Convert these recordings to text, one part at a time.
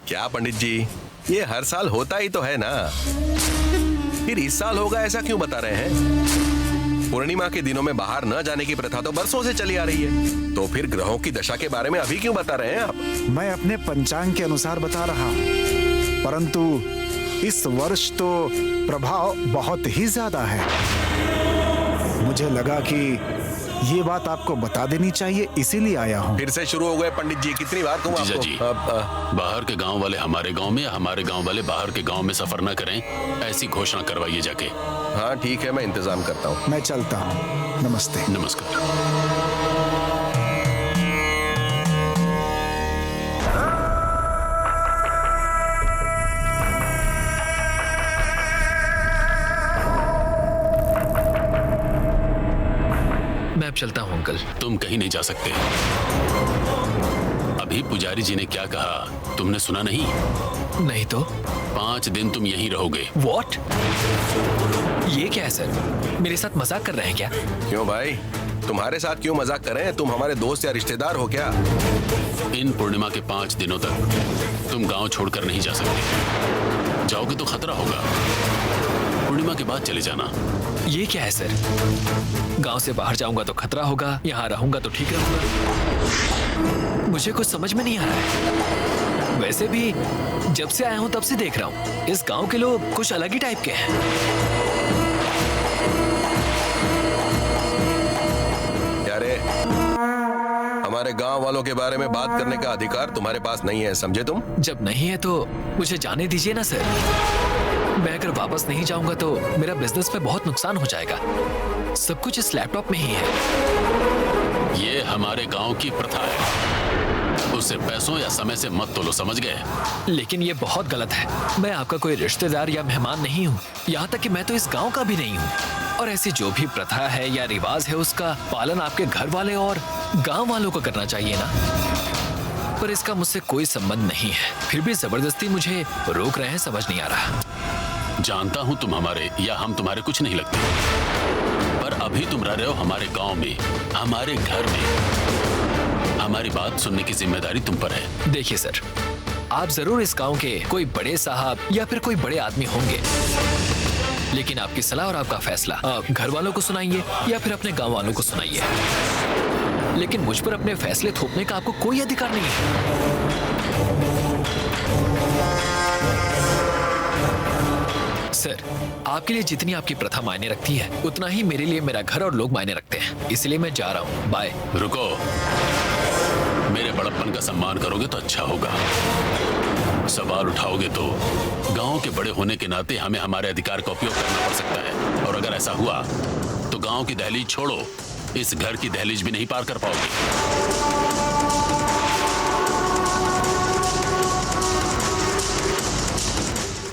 क्या पंडित जी, ये हर साल होता ही तो है ना, फिर इस साल होगा ऐसा क्यों बता रहे हैं? पूर्णिमा के दिनों में बाहर न जाने की प्रथा तो बरसों से चली आ रही है, तो फिर ग्रहों की दशा के बारे में अभी क्यों बता रहे हैं आप? मैं अपने पंचांग के अनुसार बता रहा हूँ, परंतु इस वर्ष तो प्रभाव बहुत ही ज्यादा है। मुझे लगा कि ये बात आपको बता देनी चाहिए, इसीलिए आया हूँ। फिर से शुरू हो गए पंडित जी, कितनी बार कहूँ आपको? जी, बाहर के गांव वाले हमारे गांव में या हमारे गांव वाले बाहर के गांव में सफर न करें, ऐसी घोषणा करवाइए जाके। हाँ ठीक है, मैं इंतजाम करता हूँ। मैं चलता हूँ, नमस्ते। नमस्कार। मैं अब चलता हूँ अंकल। तुम कहीं नहीं जा सकते। अभी पुजारी जी ने क्या कहा तुमने सुना नहीं? नहीं तो 5 दिन तुम यहीं रहोगे। व्हाट? ये क्या है सर, मेरे साथ मजाक कर रहे हैं क्या? क्यों भाई, तुम्हारे साथ क्यों मजाक करें? तुम हमारे दोस्त या रिश्तेदार हो क्या? इन पूर्णिमा के 5 दिनों तक तुम गांव छोड़कर नहीं जा सकते। जाओगे तो खतरा होगा। पूर्णिमा के बाद चले जाना। ये क्या है सर, गांव से बाहर जाऊंगा तो खतरा होगा, यहाँ रहूंगा तो ठीक रहूंगा? मुझे कुछ समझ में नहीं आ रहा है। वैसे भी जब से आया हूँ तब से देख रहा हूँ इस गांव के लोग कुछ अलग ही टाइप के हैं। यारे, हमारे गांव वालों के बारे में बात करने का अधिकार तुम्हारे पास नहीं है, समझे तुम? जब नहीं है तो मुझे जाने दीजिए ना सर। मैं अगर वापस नहीं जाऊंगा तो मेरा बिजनेस में बहुत नुकसान हो जाएगा। सब कुछ इस लैपटॉप में ही है। ये हमारे गांव की प्रथा है, उसे पैसों या समय से मत तोलो, समझ गए? लेकिन ये बहुत गलत है। मैं आपका कोई रिश्तेदार या मेहमान नहीं हूँ, यहाँ तक कि मैं तो इस गांव का भी नहीं हूँ। और ऐसी जो भी प्रथा है या रिवाज है उसका पालन आपके घर वाले और गांव वालों को करना चाहिए ना। पर इसका मुझसे कोई संबंध नहीं है, फिर भी जबरदस्ती मुझे रोक रहे हैं, समझ नहीं आ रहा। जानता हूं तुम हमारे या हम तुम्हारे कुछ नहीं लगते, पर अभी तुम रह रहे हो हमारे गांव में, हमारे घर में। हमारी बात सुनने की जिम्मेदारी तुम पर है। देखिए सर, आप जरूर इस गांव के कोई बड़े साहब या फिर कोई बड़े आदमी होंगे, लेकिन आपकी सलाह और आपका फैसला आप घर वालों को सुनाइए या फिर अपने गांव वालों को सुनाइए, लेकिन मुझ पर अपने फैसले थोपने का आपको कोई अधिकार नहीं है। सर, आपके लिए जितनी आपकी प्रथा मायने रखती है उतना ही मेरे लिए मेरा घर और लोग मायने रखते हैं, इसलिए मैं जा रहा हूँ। बाय। रुको, मेरे बड़प्पन का सम्मान करोगे तो अच्छा होगा। सवाल उठाओगे तो गांव के बड़े होने के नाते हमें हमारे अधिकार का उपयोग करना पड़ सकता है, और अगर ऐसा हुआ तो गांव की दहलीज छोड़ो, इस घर की दहलीज भी नहीं पार कर पाओगे।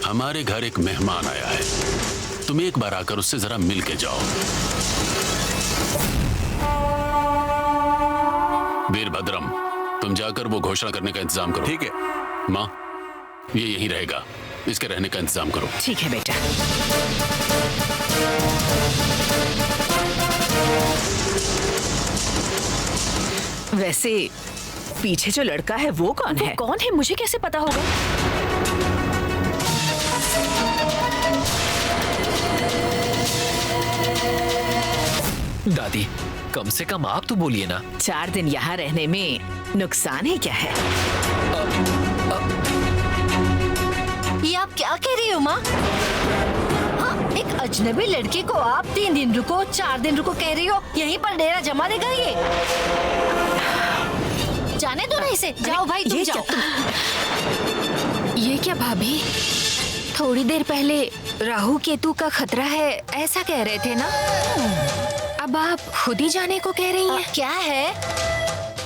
हमारे घर एक मेहमान आया है, तुम एक बार आकर उससे जरा मिल के जाओ। वीरभद्रम, तुम जाकर वो घोषणा करने का इंतजाम करो। ठीक है माँ, ये यहीं रहेगा, इसके रहने का इंतजाम करो। ठीक है बेटा। वैसे पीछे जो लड़का है वो कौन है? कौन है मुझे कैसे पता होगा? दादी, कम से कम आप तो बोलिए ना। 4 दिन यहाँ रहने में नुकसान ही क्या है? ये आप क्या कह रही हो माँ? हाँ, एक अजनबी लड़के को आप 3 दिन रुको 4 दिन रुको कह रही हो, यहीं पर डेरा जमा देगा ये? जाने दो ना इसे, जाओ भाई तुम जाओ। ये क्या भाभी, थोड़ी देर पहले राहु केतु का खतरा है ऐसा कह रहे थे ना, अब आप खुद ही जाने को कह रही हैं। क्या है?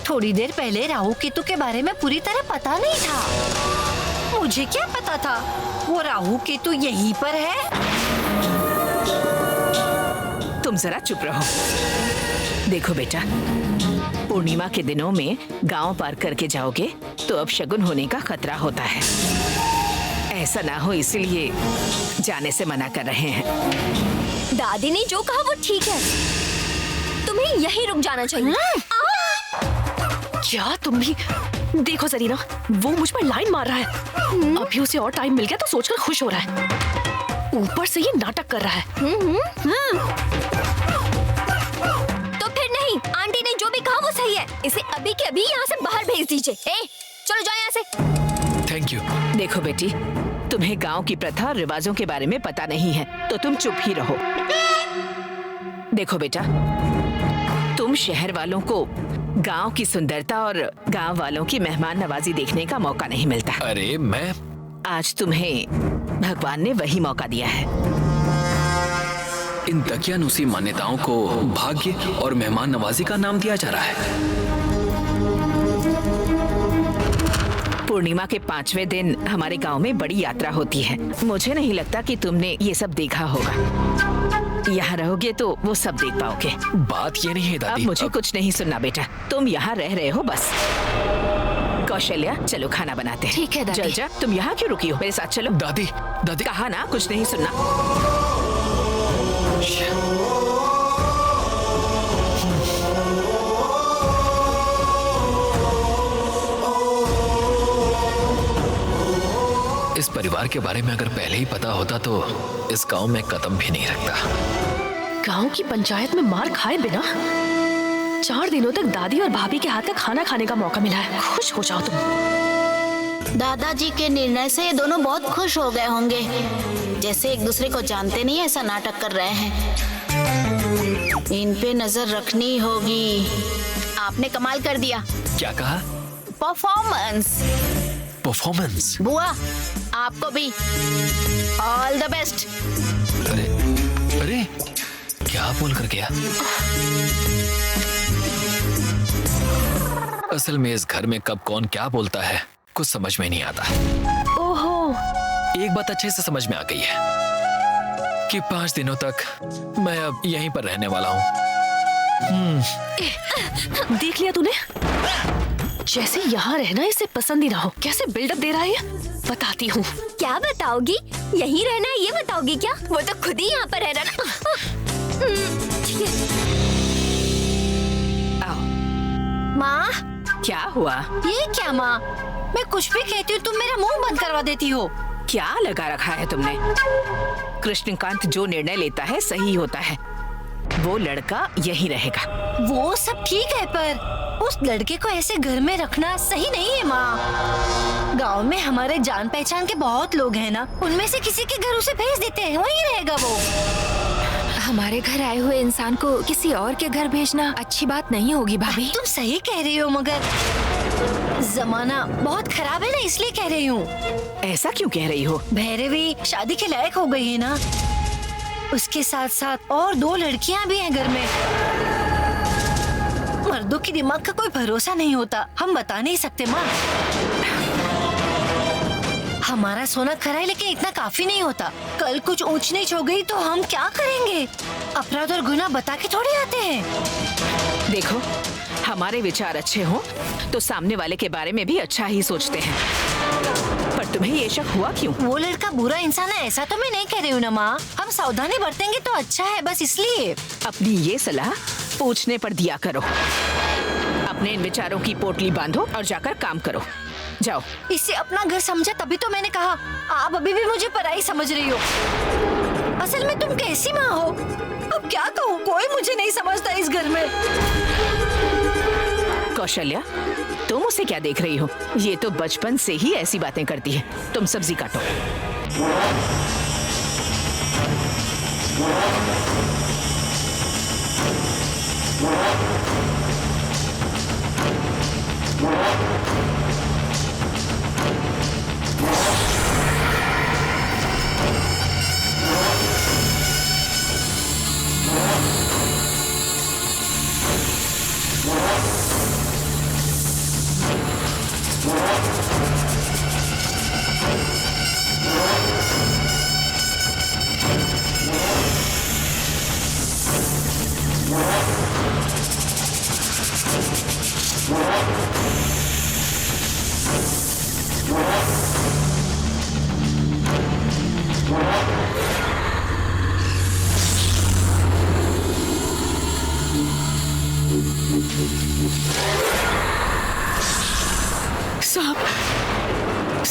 थोड़ी देर पहले राहु केतु के बारे में पूरी तरह पता नहीं था। मुझे क्या पता था वो राहु केतु यहीं पर है? तुम जरा चुप रहो। देखो बेटा, पूर्णिमा के दिनों में गांव पार करके जाओगे तो अब शगुन होने का खतरा होता है। ऐसा ना हो इसलिए जाने से मना कर रहे हैं। दादी ने जो कहा वो ठीक है, तुम्हें यहीं रुक जाना चाहिए। क्या तुम भी देखो जरीना, वो मुझ पर लाइन मार रहा है। अभी उसे और टाइम मिल गया तो सोचकर खुश हो रहा है। ऊपर से ये नाटक कर रहा है। तो फिर नहीं, आंटी ने जो भी कहा वो सही है। इसे अभी के अभी यहाँ से बाहर भेज दीजिए। चलो जाओ यहाँ से। Thank you. देखो बेटी, तुम्हें गांव की प्रथा और रिवाजों के बारे में पता नहीं है, तो तुम चुप ही रहो। देखो बेटा, तुम शहर वालों को गांव की सुंदरता और गांव वालों की मेहमान नवाजी देखने का मौका नहीं मिलता। अरे मैं आज तुम्हें भगवान ने वही मौका दिया है। इन दकियानुसी मान्यताओं को भाग्य और मेहमान नवाजी का नाम दिया जा रहा है। पूर्णिमा के 5वें दिन हमारे गांव में बड़ी यात्रा होती है। मुझे नहीं लगता कि तुमने ये सब देखा होगा। यहाँ रहोगे तो वो सब देख पाओगे। बात ये नहीं है दादी। अब मुझे कुछ नहीं सुनना बेटा, तुम यहाँ रह रहे हो बस। कौशल्या, चलो खाना बनाते हैं। ठीक है दादी। जल जा, तुम यहाँ क्यों रुकी हो? मेरे साथ चलो। दादी दादी कहा ना कुछ नहीं सुनना। इस परिवार के बारे में अगर पहले ही पता होता तो इस गांव में कदम भी नहीं रखता। गांव की पंचायत में मार खाए बिना 4 दिनों तक दादी और भाभी के हाथ का खाना खाने का मौका मिला है। खुश हो जाओ तुम। दादाजी के निर्णय से ये दोनों बहुत खुश हो गए होंगे। जैसे एक दूसरे को जानते नहीं ऐसा नाटक कर रहे हैं। इन पे नजर रखनी होगी। आपने कमाल कर दिया। क्या कहा? परफॉर्मेंस। परफॉर्मेंस? बुआ, आपको भी ऑल द बेस्ट। अरे अरे, क्या बोल कर गया? असल में इस घर में कब कौन क्या बोलता है कुछ समझ में नहीं आता। ओहो, एक बात अच्छे से समझ में आ गई है कि 5 दिनों तक मैं अब यहीं पर रहने वाला हूँ। देख लिया तूने? जैसे यहाँ रहना इसे पसंद ही ना हो, कैसे बिल्डअप दे रहा है। बताती हूँ। क्या बताओगी? यहीं रहना है ये बताओगी क्या? वो तो खुद ही यहाँ पर रह रहा ना। आओ। माँ, क्या हुआ? ये क्या माँ? मैं कुछ भी कहती हूँ तुम मेरा मुंह बंद करवा देती हो। क्या लगा रखा है तुमने? कृष्णकांत जो निर्णय लेता है सही होता है। वो लड़का यहीं रहेगा। वो सब ठीक है, पर उस लड़के को ऐसे घर में रखना सही नहीं है माँ। गांव में हमारे जान पहचान के बहुत लोग हैं ना, उनमें से किसी के घर उसे भेज देते हैं, वहीं रहेगा वो। हमारे घर आए हुए इंसान को किसी और के घर भेजना अच्छी बात नहीं होगी भाभी। तुम सही कह रही हो, मगर जमाना बहुत खराब है ना, इसलिए कह रही हूँ। ऐसा क्यों कह रही हो? भैरवी शादी के लायक हो गई है ना, उसके साथ साथ और 2 लड़कियाँ भी हैं घर में। मर्दों की दिमाग का कोई भरोसा नहीं होता, हम बता नहीं सकते माँ। हमारा सोना खरा है, लेकिन इतना काफी नहीं होता। कल कुछ ऊंच नीच हो गई तो हम क्या करेंगे? अपराध और गुनाह बता के थोड़ी आते हैं। देखो, हमारे विचार अच्छे हों तो सामने वाले के बारे में भी अच्छा ही सोचते हैं। पर तुम्हें ये शक हुआ क्यों? वो लड़का बुरा इंसान है ऐसा तो मैं नहीं कह रही हूँ ना माँ। हम सावधानी बरतेंगे तो अच्छा है, बस इसलिए। अपनी ये सलाह पूछने पर दिया करो। अपने इन विचारों की पोटली बांधो और जाकर काम करो। जाओ। इसे अपना घर समझा तभी तो मैंने कहा। आप अभी भी मुझे पराई समझ रही हो। असल में तुम कैसी माँ हो? अब क्या कहूँ, कोई मुझे नहीं समझता इस घर में। कौशल्या, तुम उसे क्या देख रही हो? ये तो बचपन से ही ऐसी बातें करती है। तुम सब्जी काटो।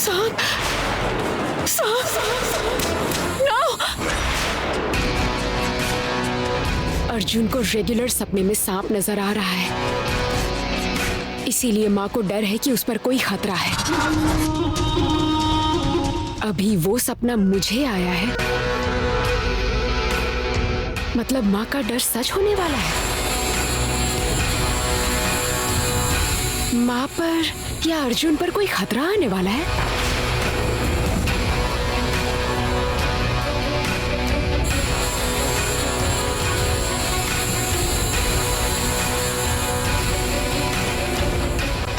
सांप अर्जुन को रेगुलर सपने में सांप नजर आ रहा है, इसीलिए माँ को डर है कि उस पर कोई खतरा है। अभी वो सपना मुझे आया है, मतलब माँ का डर सच होने वाला है। माँ पर या अर्जुन पर कोई खतरा आने वाला है?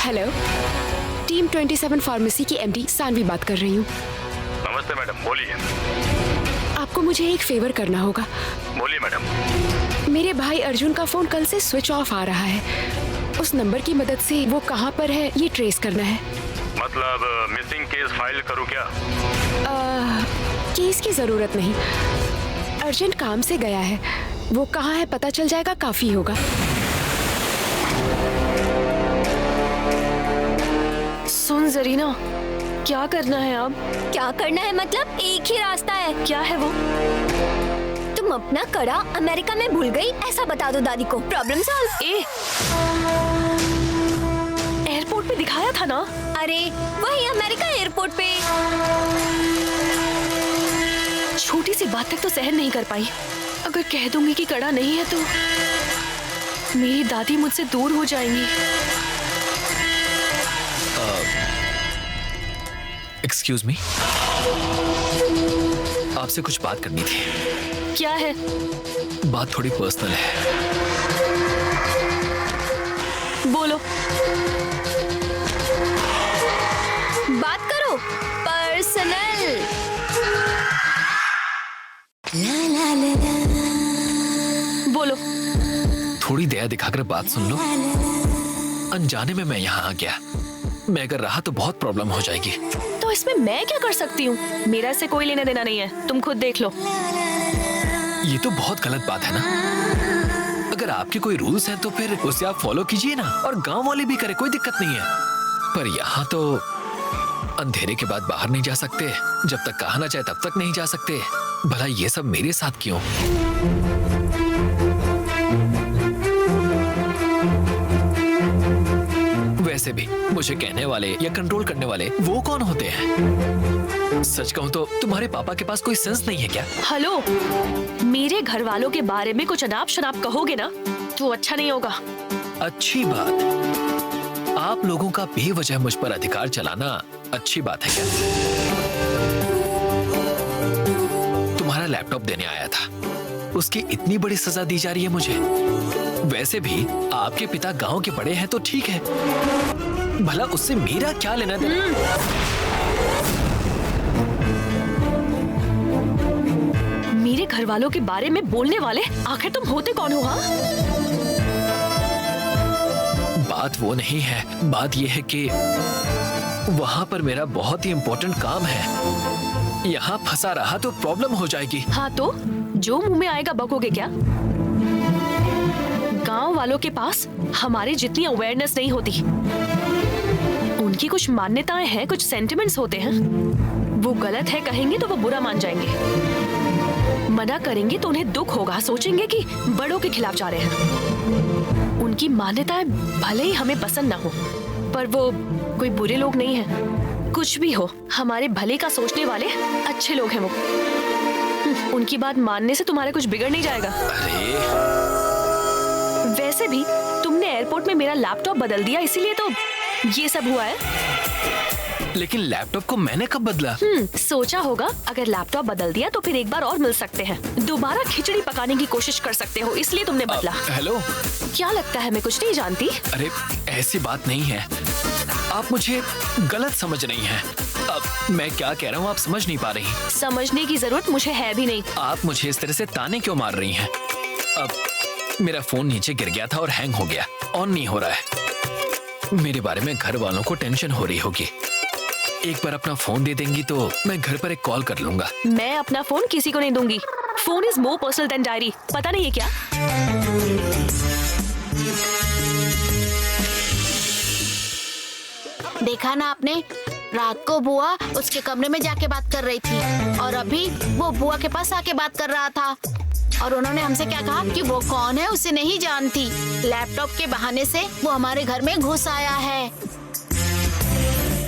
हेलो, टीम 27 फार्मेसी की एमडी सानवी बात कर रही हूँ। नमस्ते मैडम, बोलिए। आपको मुझे एक फेवर करना होगा। बोलिए मैडम। मेरे भाई अर्जुन का फोन कल से स्विच ऑफ आ रहा है। उस नंबर की मदद से वो कहाँ पर है ये ट्रेस करना है। मतलब मिसिंग केस फाइल करूँ क्या? केस की जरूरत नहीं, अर्जेंट काम से गया है, वो कहाँ है पता चल जाएगा काफी होगा। सुन जरीना, क्या करना है अब? क्या करना है मतलब एक ही रास्ता है। क्या है वो? तुम अपना कड़ा अमेरिका में भूल गई ऐसा बता दो दादी को, प्रॉब्लम सॉल्व। एयरपोर्ट पे दिखाया था ना। अरे वही अमेरिका एयरपोर्ट पे। छोटी सी बात तक तो सहन नहीं कर पाई। अगर कह दूंगी कि कड़ा नहीं है तो मेरी दादी मुझसे दूर हो जाएंगी। एक्सक्यूज मी, आपसे कुछ बात करनी थी। क्या है? बात थोड़ी पर्सनल है। बोलो। बात करो पर्सनल। बोलो। थोड़ी दया दिखाकर बात सुन लो। अनजाने में मैं यहाँ आ गया, मैं अगर रहा तो बहुत प्रॉब्लम हो जाएगी। तो इसमें मैं क्या कर सकती हूँ? मेरा से कोई लेना देना नहीं है, तुम खुद देख लो। ये तो बहुत गलत बात है ना। अगर आपके कोई रूल्स हैं तो फिर उसे आप फॉलो कीजिए ना, और गांव वाले भी करें, कोई दिक्कत नहीं है। पर यहाँ तो अंधेरे के बाद बाहर नहीं जा सकते, जब तक कहा ना जाए तब तक नहीं जा सकते। भला ये सब मेरे साथ क्यों? वैसे भी मुझे कहने वाले या कंट्रोल करने वाले वो कौन होते हैं? सच कहूँ तो तुम्हारे पापा के पास कोई सेंस नहीं है क्या? हेलो, मेरे घर वालों के बारे में कुछ अनाप शनाप कहोगे ना तो अच्छा नहीं होगा। अच्छी बात। आप लोगों का बेवजह मुझ पर अधिकार चलाना अच्छी बात है क्या? तुम्हारा लैपटॉप देने आया था, उसकी इतनी बड़ी सजा दी जा रही है मुझे। वैसे भी आपके पिता गांव के बड़े हैं तो ठीक है, भला उससे मेरा क्या लेना देना? मेरे घर वालों के बारे में बोलने वाले आखिर तुम होते कौन हो? हाँ, बात वो नहीं है, बात ये है कि वहां पर मेरा बहुत ही इम्पोर्टेंट काम है। यहाँ फंसा रहा तो प्रॉब्लम हो जाएगी। हाँ तो जो मुंह में आएगा बकोगे क्या? गांव वालों के पास हमारे जितनी अवेयरनेस नहीं होती। उनकी कुछ मान्यताएं हैं, कुछ सेंटिमेंट्स होते हैं। वो गलत है कहेंगे तो वो बुरा मान जाएंगे, मना करेंगे तो उन्हें दुख होगा, सोचेंगे कि बड़ों के खिलाफ जा रहे हैं। उनकी मान्यताएं भले ही हमें पसंद ना हो, पर वो कोई बुरे लोग नहीं हैं। कुछ भी हो, हमारे भले का सोचने वाले अच्छे लोग हैं वो। उनकी बात मानने से तुम्हारे कुछ बिगड़ नहीं जाएगा। वैसे भी तुमने एयरपोर्ट में मेरा लैपटॉप बदल दिया, इसीलिए तो ये सब हुआ है। लेकिन लैपटॉप को मैंने कब बदला? सोचा होगा अगर लैपटॉप बदल दिया तो फिर एक बार और मिल सकते हैं, दोबारा खिचड़ी पकाने की कोशिश कर सकते हो, इसलिए तुमने बदला। हेलो, क्या लगता है मैं कुछ नहीं जानती? अरे ऐसी बात नहीं है, आप मुझे गलत समझ रही हैं। अब मैं क्या कह रहा हूँ आप समझ नहीं पा रही। समझने की जरूरत मुझे है भी नहीं। आप मुझे इस तरह से ताने क्यों मार रही हैं? अब मेरा फोन नीचे गिर गया था और हैंग हो गया, ऑन नहीं हो रहा है। मेरे बारे में घर वालों को टेंशन हो रही होगी। एक बार अपना फोन दे देंगी तो मैं घर पर एक कॉल कर लूंगा। मैं अपना फोन किसी को नहीं दूंगी। Phone is more personal than diary, पता नहीं है क्या? देखा ना आपने, रात को बुआ उसके कमरे में जाके बात कर रही थी और अभी वो बुआ के पास आके बात कर रहा था और उन्होंने हमसे क्या कहा कि वो कौन है उसे नहीं जानती। लैपटॉप के बहाने से वो हमारे घर में घुस आया है।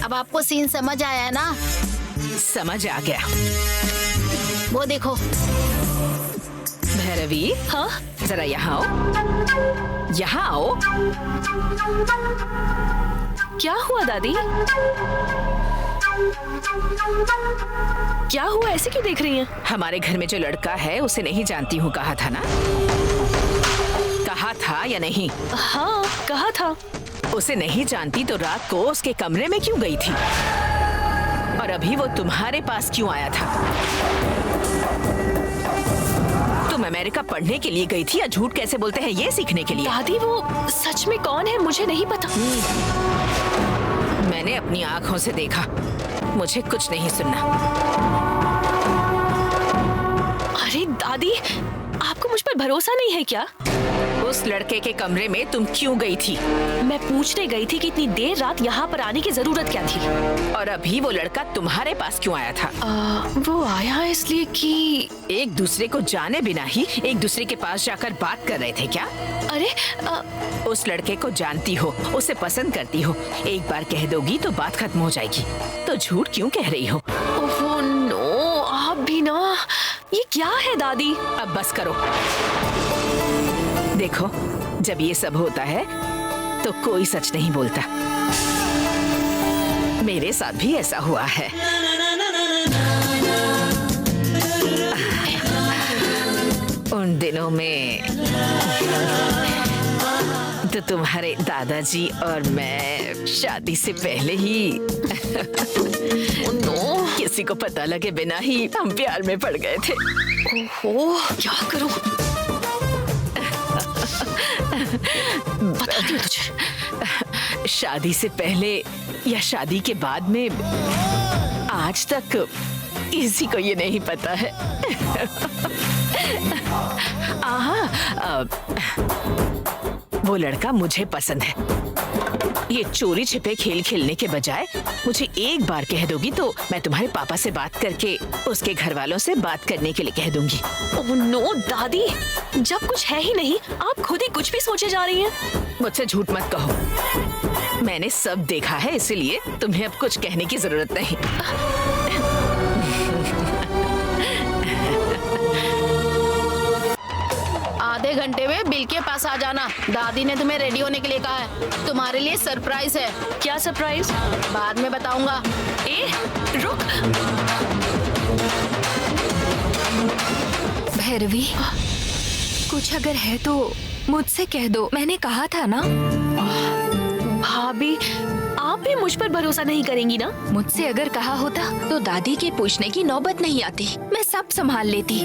अब आपको सीन समझ आया ना? समझ आ गया। वो देखो। भैरवी, हाँ जरा यहाँ आओ, यहाँ आओ। क्या हुआ दादी? क्या हुआ, ऐसे क्यों देख रही हैं? हमारे घर में जो लड़का है उसे नहीं जानती हूँ, कहा था ना? कहा था या नहीं? हाँ कहा था। उसे नहीं जानती तो रात को उसके कमरे में क्यों गई थी? और अभी वो तुम्हारे पास क्यों आया था? तुम अमेरिका पढ़ने के लिए गई थी या झूठ कैसे बोलते हैं ये सीखने के लिए? दादी वो सच में कौन है मुझे नहीं पता। मैंने अपनी आंखों से देखा, मुझे कुछ नहीं सुनना। अरे दादी, आपको मुझ पर भरोसा नहीं है क्या? उस लड़के के कमरे में तुम क्यों गई थी? मैं पूछने गई थी कि इतनी देर रात यहाँ पर आने की जरूरत क्या थी। और अभी वो लड़का तुम्हारे पास क्यों आया था? वो आया इसलिए कि एक दूसरे को जाने बिना ही एक दूसरे के पास जाकर बात कर रहे थे क्या? अरे उस लड़के को जानती हो, उसे पसंद करती हो, एक बार कह दोगी तो बात खत्म हो जाएगी, तो झूठ क्यों कह रही हो? ओह नो, आप भी ना। ये क्या है दादी? अब बस करो। देखो, जब ये सब होता है तो कोई सच नहीं बोलता। मेरे साथ भी ऐसा हुआ है। उन दिनों में तो तुम्हारे दादाजी और मैं शादी से पहले ही किसी को पता लगे बिना ही हम प्यार में पड़ गए थे। ओह, क्या करूं? बताती हूँ तुझे। शादी से पहले या शादी के बाद में आज तक किसी को ये नहीं पता है। वो लड़का मुझे पसंद है। ये चोरी छिपे खेल खेलने के बजाय मुझे एक बार कह दोगी तो मैं तुम्हारे पापा से बात करके उसके घर वालों से बात करने के लिए कह दूंगी। ओह नो दादी, जब कुछ है ही नहीं आप खुद ही कुछ भी सोचे जा रही हैं। मुझसे झूठ मत कहो, मैंने सब देखा है, इसीलिए तुम्हें अब कुछ कहने की जरूरत नहीं। आधे घंटे में बिल के पास आ जाना। दादी ने तुम्हें रेडी होने के लिए कहा है। तुम्हारे लिए सरप्राइज है। क्या सरप्राइज? बाद में बताऊंगा। ए, रुक। भैरवी, कुछ अगर है तो मुझसे कह दो, मैंने कहा था ना। भाभी, आप भी मुझ पर भरोसा नहीं करेंगी ना? मुझसे अगर कहा होता तो दादी के पूछने की नौबत नहीं आती, मैं सब संभाल लेती।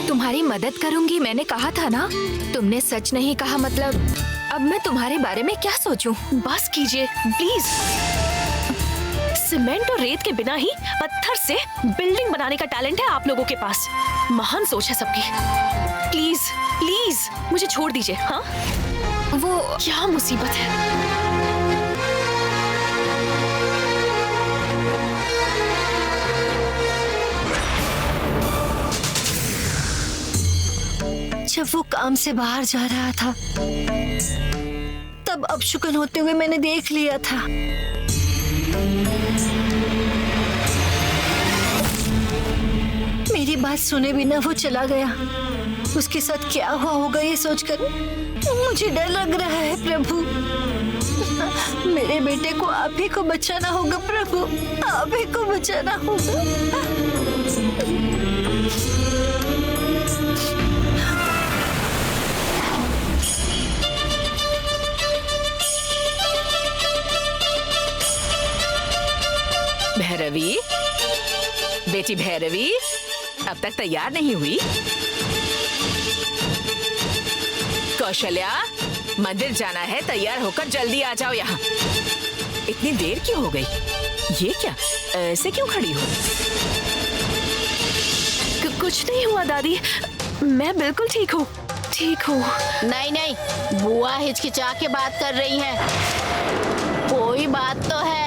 तुम्हारी मदद करूंगी मैंने कहा था ना। तुमने सच नहीं कहा, मतलब अब मैं तुम्हारे बारे में क्या सोचूं? बस कीजिए प्लीज। सीमेंट और रेत के बिना ही पत्थर से बिल्डिंग बनाने का टैलेंट है आप लोगों के पास। महान सोच है सबकी। प्लीज प्लीज मुझे छोड़ दीजिए। हाँ, वो क्या मुसीबत है। जब वो काम से बाहर जा रहा था तब अपशकुन होते हुए मैंने देख लिया था। मेरी बात सुने बिना वो चला गया। उसके साथ क्या हुआ होगा ये सोचकर मुझे डर लग रहा है। प्रभु, मेरे बेटे को आप ही को बचाना होगा। प्रभु, आप ही को बचाना होगा। भैरवी, बेटी भैरवी, अब तक तैयार नहीं हुई? कौशल्या, मंदिर जाना है, तैयार होकर जल्दी आ जाओ यहाँ। इतनी देर क्यों हो गई? ये क्या, ऐसे क्यों खड़ी हो? कुछ नहीं हुआ दादी, मैं बिल्कुल ठीक हूँ। ठीक हूँ। नहीं नहीं, बुआ हिचकिचा के बात कर रही है। कोई बात तो है।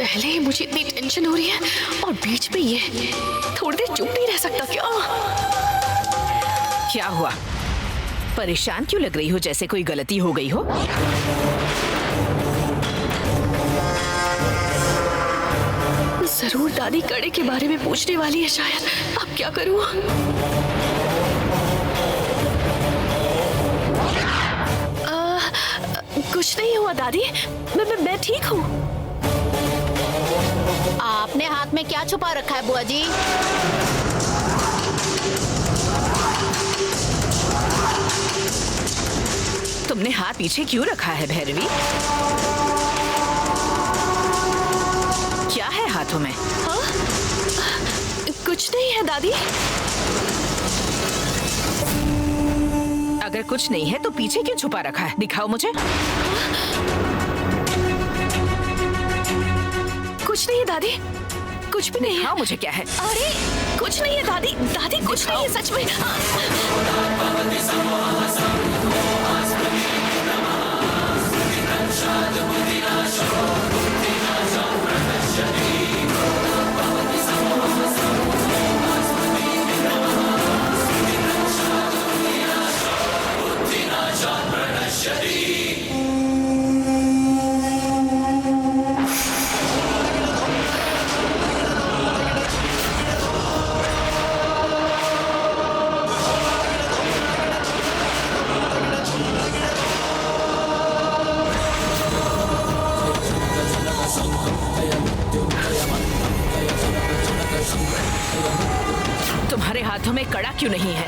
पहले ही मुझे इतनी टेंशन हो रही है और बीच में ये थोड़ी देर चुप नहीं रह सकता क्या? क्या हुआ? परेशान क्यों लग रही हो, जैसे कोई गलती हो गई हो? जरूर दादी कड़े के बारे में पूछने वाली है शायद। अब क्या करूं? कुछ नहीं हुआ दादी, मैं ठीक हूँ। आपने हाथ में क्या छुपा रखा है बुआ जी? तुमने हाथ पीछे क्यों रखा है भैरवी? क्या है हाथों में? हाँ? कुछ नहीं है दादी। अगर कुछ नहीं है तो पीछे क्यों छुपा रखा है? दिखाओ मुझे। कुछ नहीं है दादी, कुछ भी नहीं है। हाँ, मुझे क्या है? अरे कुछ नहीं है दादी, दादी कुछ नहीं है सच में। तुम्हारे हाथों में कड़ा क्यों नहीं है?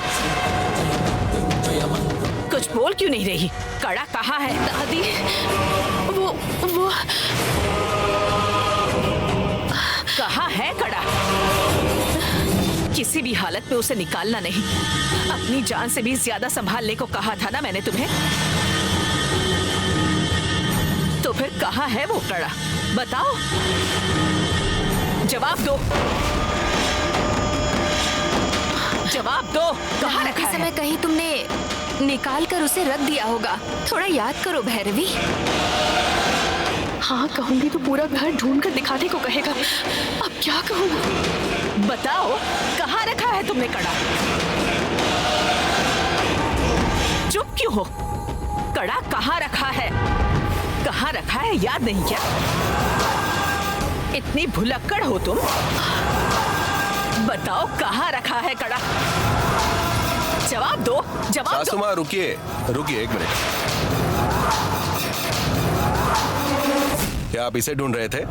कुछ बोल क्यों नहीं रही? कड़ा कहाँ है? दादी वो कहाँ है कड़ा? किसी भी हालत में उसे निकालना नहीं। अपनी जान से भी ज्यादा संभालने को कहा था ना मैंने तुम्हें। तो फिर कहाँ है वो कड़ा? बताओ, जवाब दो, जवाब दो। कहाँ रखा है? समय कहीं तुमने निकाल कर उसे रख दिया होगा। थोड़ा याद करो भैरवी। हाँ कहूंगी तो पूरा घर ढूंढ कर दिखाने को कहेगा। अब क्या कहूँ? बताओ, कहाँ रखा है तुमने कड़ा? चुप क्यों हो? कड़ा कहाँ रखा है? कहाँ रखा है याद नहीं क्या? इतनी भुलक्कड़ हो तुम? बताओ कहाँ रखा है कड़ा? जवाब दो, जवाब दो। सासू माँ रुकिए, रुकिए एक मिनट। क्या आप इसे ढूंढ रहे थे?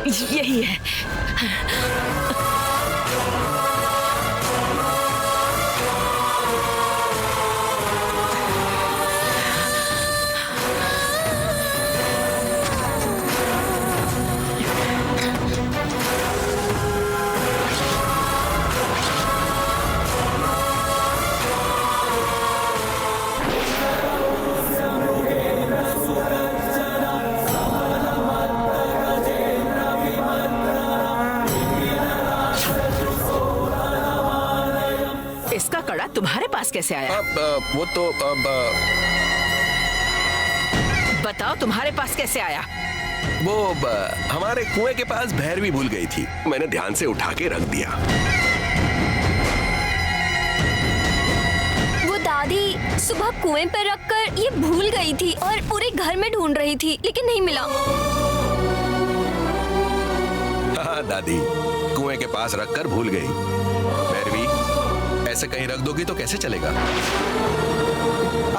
यही है। इसका कड़ा तुम्हारे पास कैसे आया? वो तो बताओ, तुम्हारे पास कैसे आया? वो हमारे कुएं के पास भैरवी भूल गई थी, मैंने ध्यान से उठा के रख दिया। वो दादी सुबह कुएं पर रखकर ये भूल गई थी और पूरे घर में ढूंढ रही थी, लेकिन नहीं मिला। हाँ दादी, कुएं के पास रखकर भूल गई। भैरवी, ऐसे कहीं रख दोगी तो कैसे चलेगा?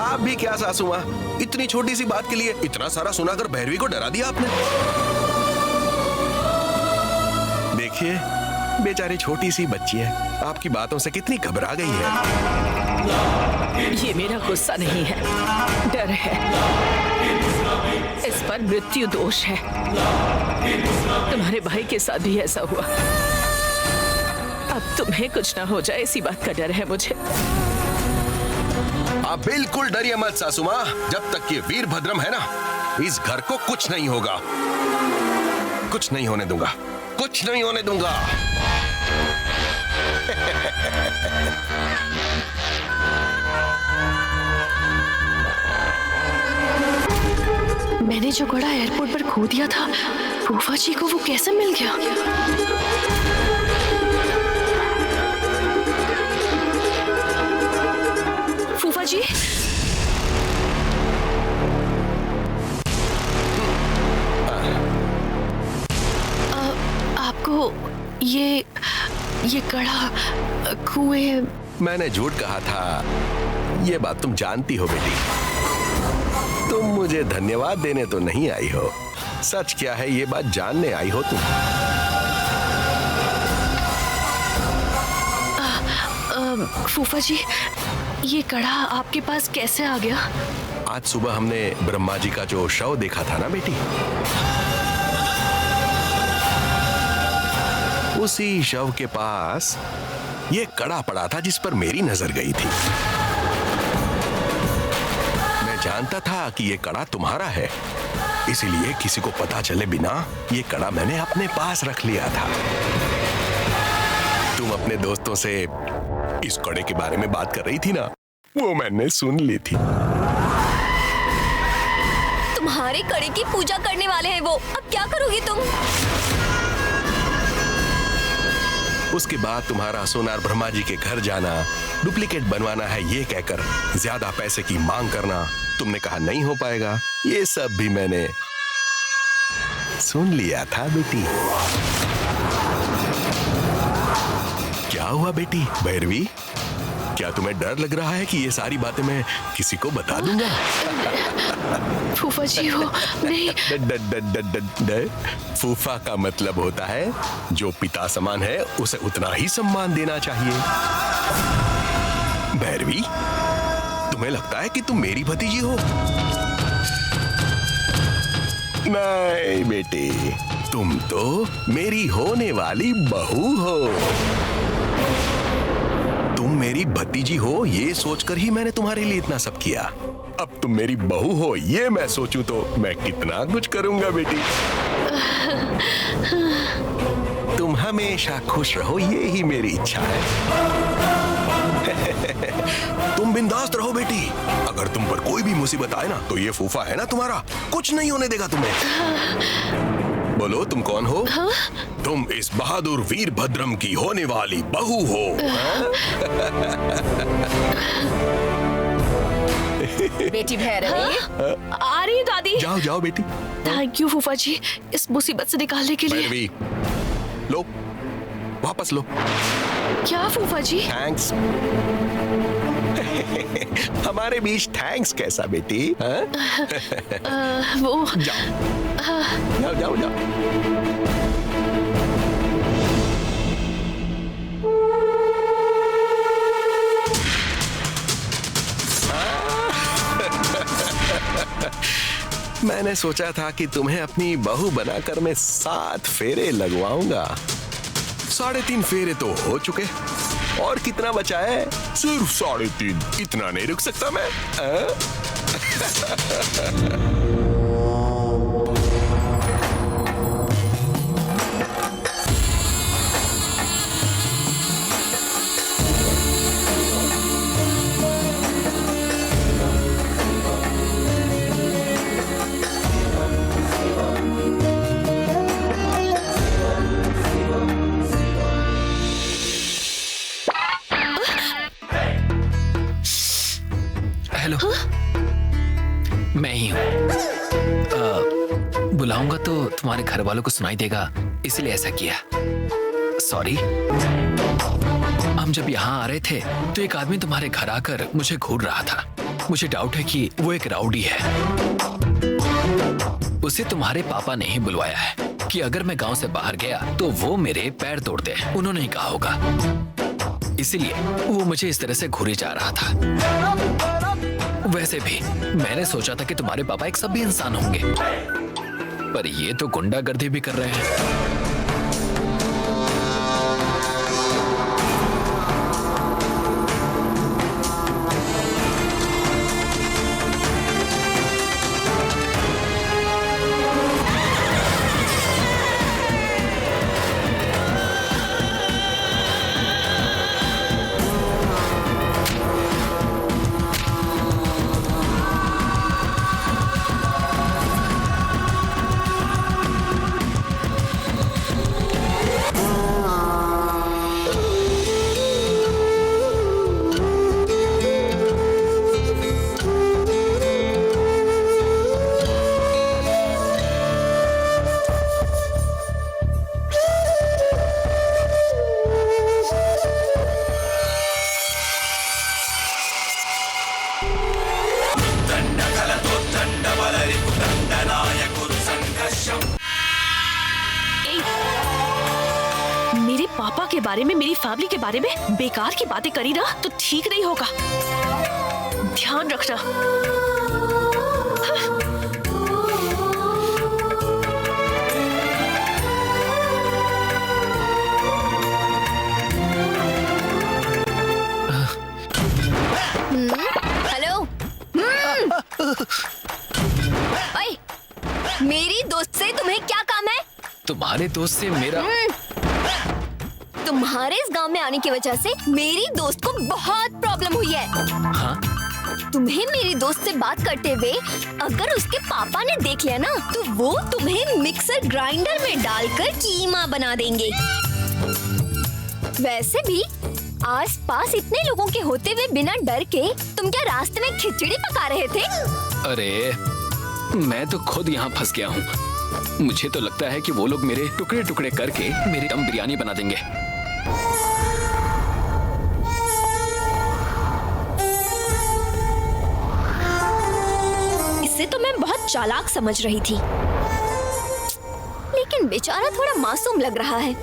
आप भी क्या सासू माँ, इतनी छोटी सी बात के लिए इतना सारा सुनाकर भैरवी को डरा दिया आपने। देखिए, बेचारी छोटी सी बच्ची है, आपकी बातों से कितनी घबरा गई है। ये मेरा गुस्सा नहीं है, डर है। इस पर मृत्यु दोष है। तुम्हारे भाई के साथ भी ऐसा हुआ। अब तुम्हें कुछ ना हो जाए, इसी बात का डर है मुझे। आप बिल्कुल डरिए मत सासू माँ, जब तक ये वीरभद्रम है ना, इस घर को कुछ नहीं होगा। कुछ नहीं होने दूंगा, कुछ नहीं होने दूंगा। मैंने जो घड़ा एयरपोर्ट पर खो दिया था, फूफा जी को वो कैसे मिल गया? फूफा जी, आपको ये कड़ा कुएं। मैंने झूठ कहा था, ये बात तुम जानती हो बेटी। तुम मुझे धन्यवाद देने तो नहीं आई हो, सच क्या है ये बात जानने आई हो तुम। फूफा जी, ये कड़ा आपके पास कैसे आ गया? आज सुबह हमने ब्रह्मा जी का जो शव देखा था ना बेटी, उसी शव के पास ये कड़ा पड़ा था जिस पर मेरी नजर गई थी। मैं जानता था कि ये कड़ा तुम्हारा है, इसीलिए किसी को पता चले बिना ये कड़ा मैंने अपने पास रख लिया था। तुम अपने दोस्तों से इस कड़े के बारे में बात कर रही थी ना, वो मैंने सुन ली थी। तुम्हारे कड़े की पूजा करने वाले हैं वो, अब क्या करोगी तुम? उसके बाद तुम्हारा सोनार ब्रह्मा जी के घर जाना, डुप्लीकेट बनवाना है ये कहकर ज्यादा पैसे की मांग करना, तुमने कहा नहीं हो पाएगा। ये सब भी मैंने सुन लिया था बेटी। क्या हुआ बेटी भैरवी, क्या तुम्हें डर लग रहा है कि ये सारी बातें मैं किसी को बता दूंगा? फूफा जी वो नहीं। फूफा का मतलब होता है जो पिता समान है उसे उतना ही सम्मान देना चाहिए। भैरवी, तुम्हें लगता है कि तुम मेरी भतीजी हो? नहीं बेटी, तुम तो मेरी होने वाली बहू हो। तुम मेरी भतीजी हो ये सोचकर ही मैंने तुम्हारे लिए इतना सब किया। अब तुम मेरी बहू हो ये मैं सोचूं तो मैं कितना कुछ करूंगा बेटी। तुम हमेशा खुश रहो, ये ही मेरी इच्छा है। तुम बिंदास रहो बेटी, अगर तुम पर कोई भी मुसीबत आए ना तो ये फूफा है ना तुम्हारा, कुछ नहीं होने देगा तुम्हें। बोलो तुम कौन हो? हाँ? तुम इस बहादुर वीरभद्रम की होने वाली बहू हो। बेटी भैरवी, आ रही है दादी। जाओ जाओ बेटी। थैंक यू फूफा जी इस मुसीबत से निकालने के लिए। भैरवी, लो वापस लो। क्या फूफा जी? थैंक्स। हमारे बीच थैंक्स कैसा बेटी? वो जाओ जाओ जाओ। मैंने सोचा था कि तुम्हें अपनी बहू बनाकर मैं 7 फेरे लगवाऊंगा। 3.5 फेरे तो हो चुके, और कितना बचा है? सिर्फ 3.5। इतना नहीं रुक सकता मैं। हेलो, मैं ही हूँ। बुलाऊंगा तो तुम्हारे घर वालों को सुनाई देगा, इसलिए ऐसा किया। सॉरी। हम जब यहाँ आ रहे थे तो एक आदमी तुम्हारे घर आकर मुझे घूर रहा था। मुझे डाउट है कि वो एक राउडी है। उसे तुम्हारे पापा ने ही बुलवाया है। कि अगर मैं गांव से बाहर गया तो वो मेरे पैर तोड़ दे। उन्होंने ही कहा होगा, इसीलिए वो मुझे इस तरह से घूरे जा रहा था। वैसे भी मैंने सोचा था कि तुम्हारे पापा एक सभ्य इंसान होंगे, पर ये तो गुंडागर्दी भी कर रहे हैं। मेरे पापा के बारे में, मेरी फैमिली के बारे में बेकार की बातें करी ना तो ठीक नहीं होगा। ध्यान रखना। हेलो। ओए, मेरी दोस्त से तुम्हें क्या काम है? तुम्हारे दोस्त से मेरा तुम्हारे इस गांव में आने की वजह से मेरी दोस्त को बहुत प्रॉब्लम हुई है। हाँ? तुम्हें मेरी दोस्त से बात करते हुए अगर उसके पापा ने देख लिया ना तो वो तुम्हें मिक्सर ग्राइंडर में डालकर कीमा बना देंगे। वैसे भी आसपास इतने लोगों के होते हुए बिना डर के तुम क्या रास्ते में खिचड़ी पका रहे थे? अरे मैं तो खुद यहाँ फंस गया हूँ। मुझे तो लगता है कि वो लोग मेरे टुकड़े टुकड़े करके मेरी दम बिरयानी बना देंगे। इसे तो मैं बहुत चालाक समझ रही थी, लेकिन बेचारा थोड़ा मासूम लग रहा है।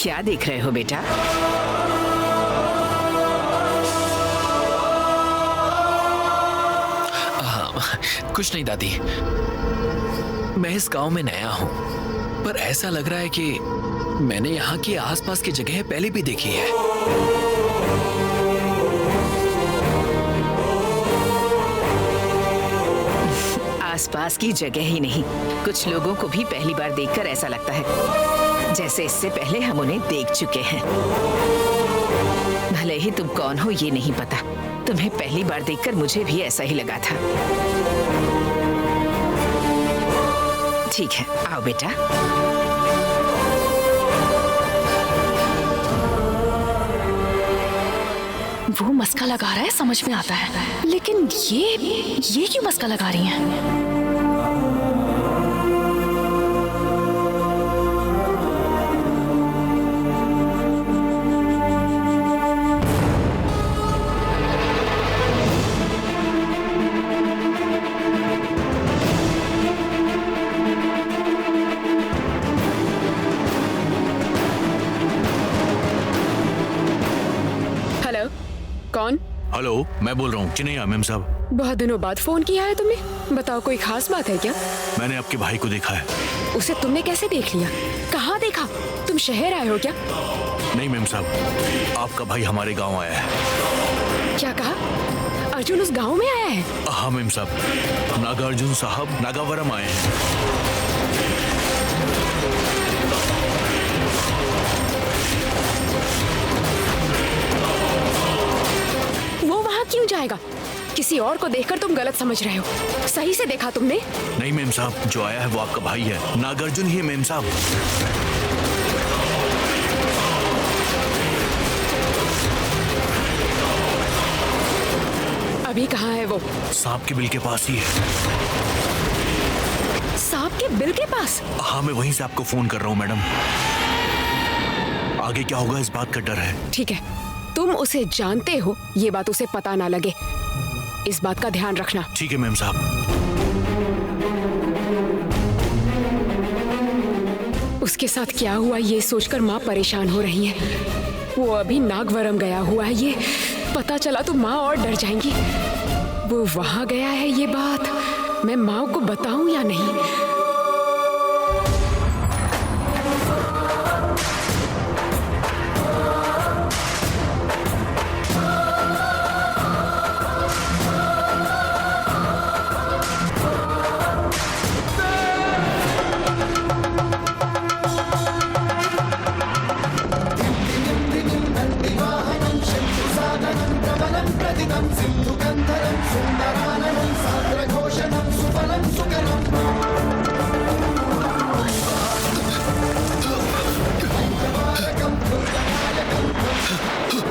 क्या देख रहे हो बेटा? कुछ नहीं दादी, मैं इस गांव में नया हूँ, पर ऐसा लग रहा है कि मैंने यहाँ की आसपास की जगह पहले भी देखी है। आसपास की जगह ही नहीं, कुछ लोगों को भी पहली बार देखकर ऐसा लगता है जैसे इससे पहले हम उन्हें देख चुके हैं। भले ही तुम कौन हो ये नहीं पता, तुम्हें पहली बार देखकर मुझे भी ऐसा ही लगा था। ठीक है, आओ बेटा। वो मस्का लगा रहा है, समझ में आता है, लेकिन ये क्यों मस्का लगा रही हैं? हेलो, मैं बोल रहा हूँ चिन्नैया मैम साहब। बहुत दिनों बाद फोन किया है तुमने, बताओ कोई खास बात है क्या? मैंने आपके भाई को देखा है। उसे तुमने कैसे देख लिया? कहाँ देखा? तुम शहर आए हो क्या? नहीं मैम साहब, आपका भाई हमारे गांव आया है। क्या कहा? अर्जुन उस गांव में आया है? हाँ मैम साहब, नागार्जुन साहब नागावरम आए हैं। क्यों जाएगा? किसी और को देखकर तुम गलत समझ रहे हो। सही से देखा तुमने? नहीं मैम साहब, जो आया है वो आपका भाई है, नागार्जुन ही है मैम साहब। अभी कहाँ है वो? सांप के बिल के पास ही है। सांप के बिल के पास? हाँ, मैं वहीं से आपको फोन कर रहा हूँ मैडम। आगे क्या होगा इस बात का डर है। ठीक है, तुम उसे जानते हो, ये बात उसे पता ना लगे, इस बात का ध्यान रखना। ठीक है मैम साहब। उसके साथ क्या हुआ ये सोचकर माँ परेशान हो रही है। वो अभी नागवरम गया हुआ है, ये पता चला तो माँ और डर जाएंगी। वो वहां गया है, ये बात मैं माँ को बताऊं या नहीं?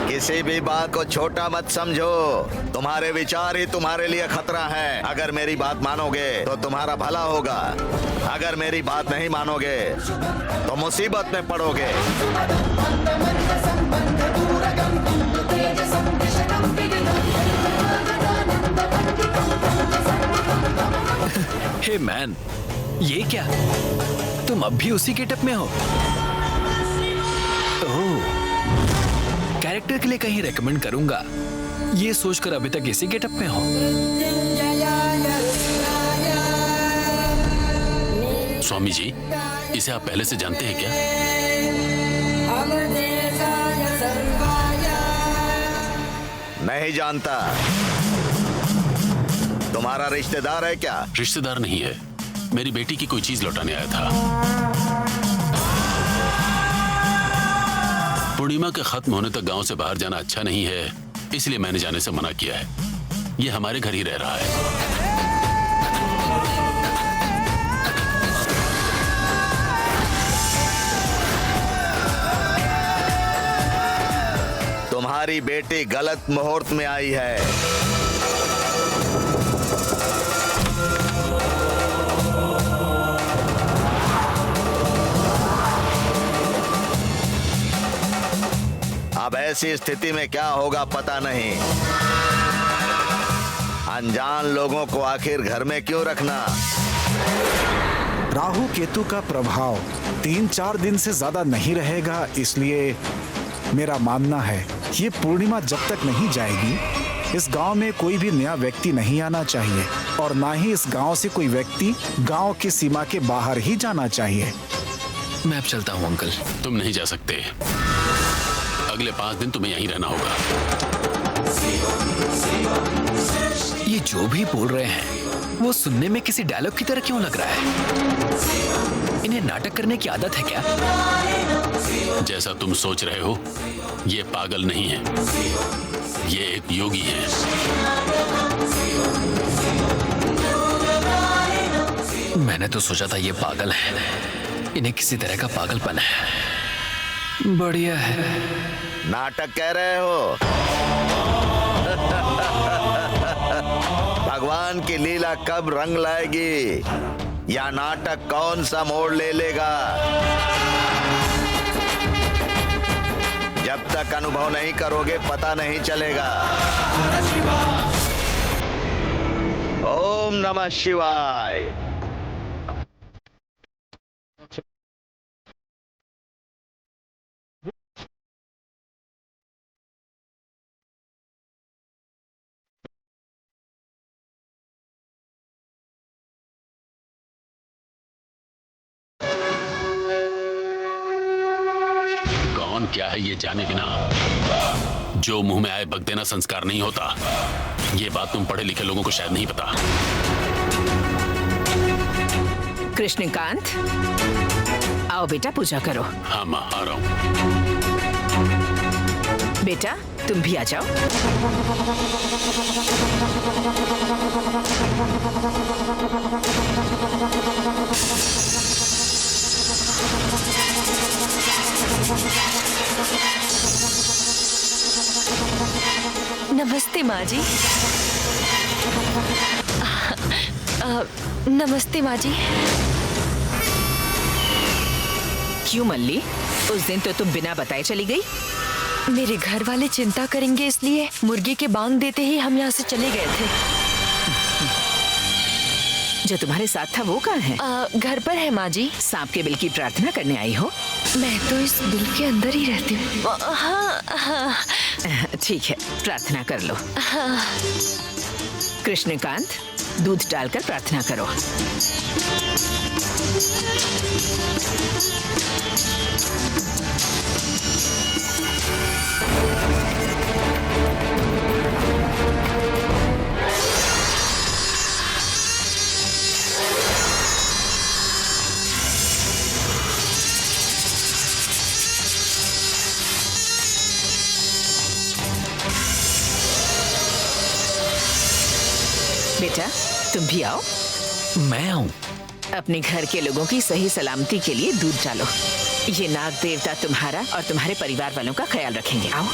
किसी भी बात को छोटा मत समझो। तुम्हारे विचार ही तुम्हारे लिए खतरा है। अगर मेरी बात मानोगे तो तुम्हारा भला होगा, अगर मेरी बात नहीं मानोगे तो मुसीबत में पड़ोगे। हे मैन, ये क्या? तुम अब भी उसी गेटअप में हो? ओह, कैरेक्टर के लिए कहीं रेकमेंड करूंगा, ये सोचकर अभी तक इसी गेटअप में हो। स्वामी जी, इसे आप पहले से जानते हैं क्या? नहीं जानता। तुम्हारा रिश्तेदार है क्या? रिश्तेदार नहीं है, मेरी बेटी की कोई चीज लौटाने आया था। पूर्णिमा के खत्म होने तक गांव से बाहर जाना अच्छा नहीं है, इसलिए मैंने जाने से मना किया है। ये हमारे घर ही रह रहा है। तुम्हारी बेटी गलत मुहूर्त में आई है। अब ऐसी स्थिति में क्या होगा पता नहीं। अनजान लोगों को आखिर घर में क्यों रखना? राहु केतु का प्रभाव 3-4 दिन से ज्यादा नहीं रहेगा, इसलिए मेरा मानना है ये पूर्णिमा जब तक नहीं जाएगी, इस गांव में कोई भी नया व्यक्ति नहीं आना चाहिए और ना ही इस गांव से कोई व्यक्ति गांव की सीमा के बाहर ही जाना चाहिए। मैं अब चलता हूँ अंकल। तुम नहीं जा सकते, अगले 5 दिन तुम्हें यहीं रहना होगा। ये जो भी बोल रहे हैं वो सुनने में किसी डायलॉग की तरह क्यों लग रहा है? इन्हें नाटक करने की आदत है क्या? जैसा तुम सोच रहे हो, ये पागल नहीं है, ये एक योगी है। मैंने तो सोचा था ये पागल है, इन्हें किसी तरह का पागलपन है। बढ़िया है। नाटक कह रहे हो? भगवान की लीला कब रंग लाएगी, या नाटक कौन सा मोड़ ले लेगा? जब तक अनुभव नहीं करोगे पता नहीं चलेगा। ओम नमः शिवाय। क्या है ये जाने बिना जो मुंह में आए बक देना संस्कार नहीं होता। ये बात तुम पढ़े लिखे लोगों को शायद नहीं पता। कृष्णकांत, आओ बेटा पूजा करो। हाँ माँ, आ रहा हूँ। बेटा तुम भी आ जाओ। नमस्ते माँ जी। नमस्ते माँ जी। क्यों मल्ली, उस दिन तो तुम बिना बताए चली गई। मेरे घर वाले चिंता करेंगे इसलिए मुर्गी के बांग देते ही हम यहाँ से चले गए थे। जो तुम्हारे साथ था वो कहाँ है? घर पर है माँ जी। सांप के बिल की प्रार्थना करने आई हो? मैं तो इस बिल के अंदर ही रहती हूँ। हाँ। ठीक है, प्रार्थना कर लो। हाँ। कृष्णकांत, दूध डालकर प्रार्थना करो। बेटा तुम भी आओ। मैं आऊं? अपने घर के लोगों की सही सलामती के लिए दूध डालो। ये नाग देवता तुम्हारा और तुम्हारे परिवार वालों का ख्याल रखेंगे। आओ।